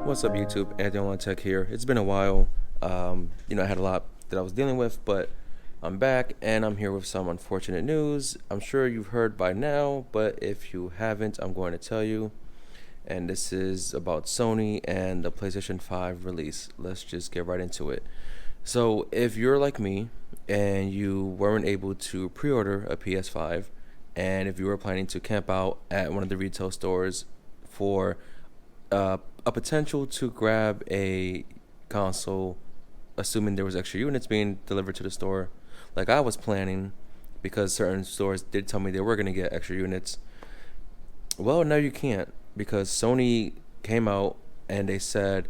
What's up, YouTube? Anthony Olan Tech here. It's been a while. I had a lot that I was dealing with, but I'm back and I'm here with some unfortunate news. I'm sure you've heard by now, but if you haven't, I'm going to tell you. And this is about Sony and the PlayStation 5 release. Let's just get right into it. So, if you're like me and you weren't able to pre order a PS5, and if you were planning to camp out at one of the retail stores for a potential to grab a console, assuming there was extra units being delivered to the store, like I was planning, because certain stores did tell me they were going to get extra units. Well, now you can't, because Sony came out and they said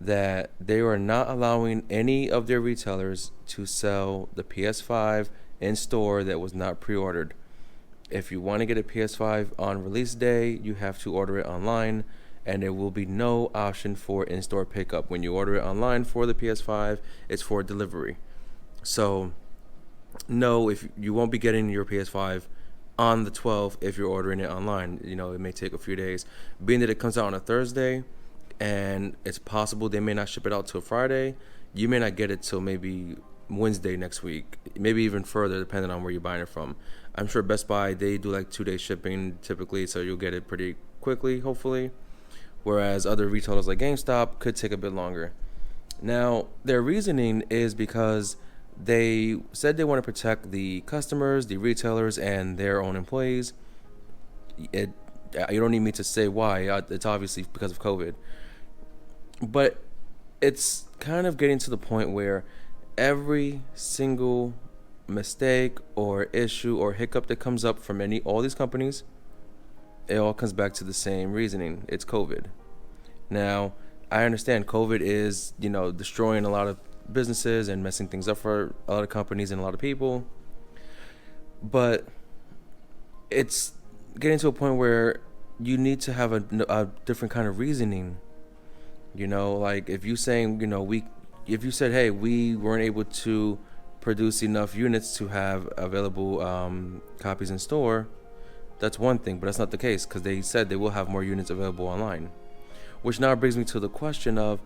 that they are not allowing any of their retailers to sell the PS5 in store that was not pre-ordered. If you want to get a PS5 on release day, you have to order it online, and there will be no option for in-store pickup. When you order it online for the PS5, it's for delivery. So, no, if you won't be getting your PS5 on the 12th if you're ordering it online. It may take a few days. Being that it comes out on a Thursday, and it's possible they may not ship it out till Friday, you may not get it till maybe Wednesday next week, maybe even further, depending on where you're buying it from. I'm sure Best Buy, they do like 2-day shipping typically, so you'll get it pretty quickly, hopefully. Whereas other retailers like GameStop could take a bit longer. Now, their reasoning is because they said they want to protect the customers, the retailers, and their own employees. You don't need me to say why. It's obviously because of COVID. But it's kind of getting to the point where every single mistake or issue or hiccup that comes up from all these companies, it all comes back to the same reasoning. It's COVID. Now, I understand COVID is, destroying a lot of businesses and messing things up for a lot of companies and a lot of people. But it's getting to a point where you need to have a different kind of reasoning. Like if you saying, if you said, hey, we weren't able to produce enough units to have available copies in store, that's one thing, but that's not the case, because they said they will have more units available online. Which now brings me to the question of,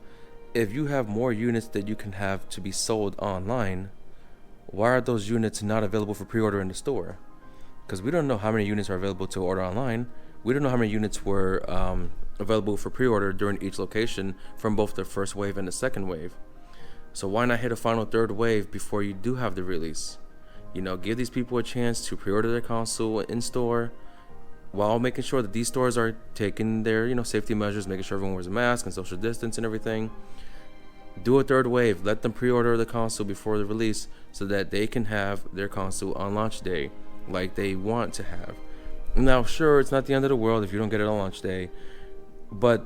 if you have more units that you can have to be sold online, why are those units not available for pre-order in the store? Because we don't know how many units are available to order online. We don't know how many units were available for pre-order during each location from both the first wave and the second wave. So why not hit a final third wave before you do have the release? Give these people a chance to pre-order their console in store, while making sure that these stores are taking their safety measures, making sure everyone wears a mask and social distance and everything. Do a third wave. Let them pre-order the console before the release so that they can have their console on launch day like they want to have. Now, sure, it's not the end of the world if you don't get it on launch day, but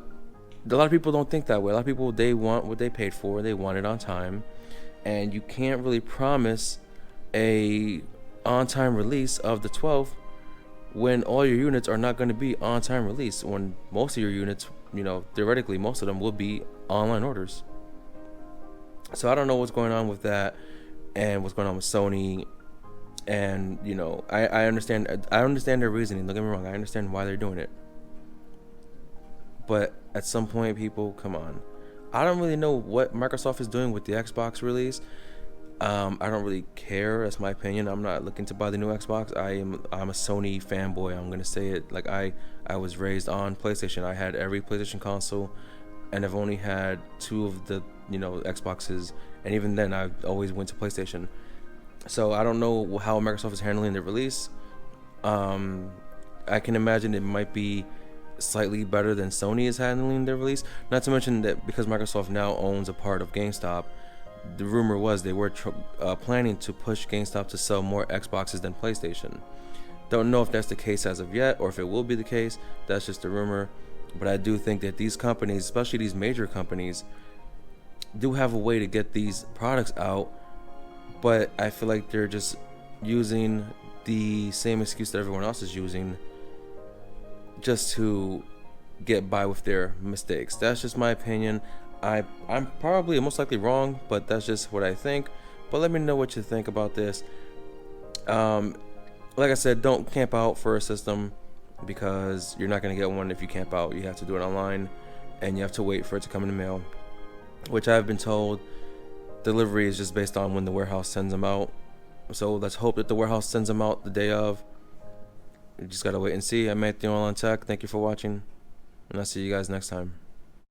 a lot of people don't think that way. A lot of people, they want what they paid for. They want it on time, and you can't really promise a on-time release of the 12th when all your units are not going to be on-time release, when most of your units, theoretically, most of them will be online orders. So I don't know what's going on with that and what's going on with Sony. And, I understand their reasoning. Don't get me wrong. I understand why they're doing it. But at some point, people, come on. I don't really know what Microsoft is doing with the Xbox release. I don't really care. That's my opinion. I'm not looking to buy the new Xbox. I'm a Sony fanboy. I'm gonna say it. Like I was raised on PlayStation. I had every PlayStation console, and I've only had 2 of the Xboxes, and even then I always went to PlayStation. So I don't know how Microsoft is handling the release. I can imagine it might be slightly better than Sony is handling their release. Not to mention that because Microsoft now owns a part of GameStop, the rumor was they were planning to push GameStop to sell more Xboxes than PlayStation. Don't know if that's the case as of yet, or if it will be the case. That's just a rumor. But I do think that these companies, especially these major companies, do have a way to get these products out. But I feel like they're just using the same excuse that everyone else is using just to get by with their mistakes. That's just my opinion. I'm probably most likely wrong, but that's just what I think. But let me know what you think about this. Like I said, don't camp out for a system, because you're not going to get one if you camp out. You have to do it online. and you have to wait for it to come in the mail, which I've been told delivery is just based on when the warehouse sends them out. So let's hope that the warehouse sends them out the day of. You just gotta wait and see. I'm Anthony Olan Tech. Thank you for watching, and I'll see you guys next time.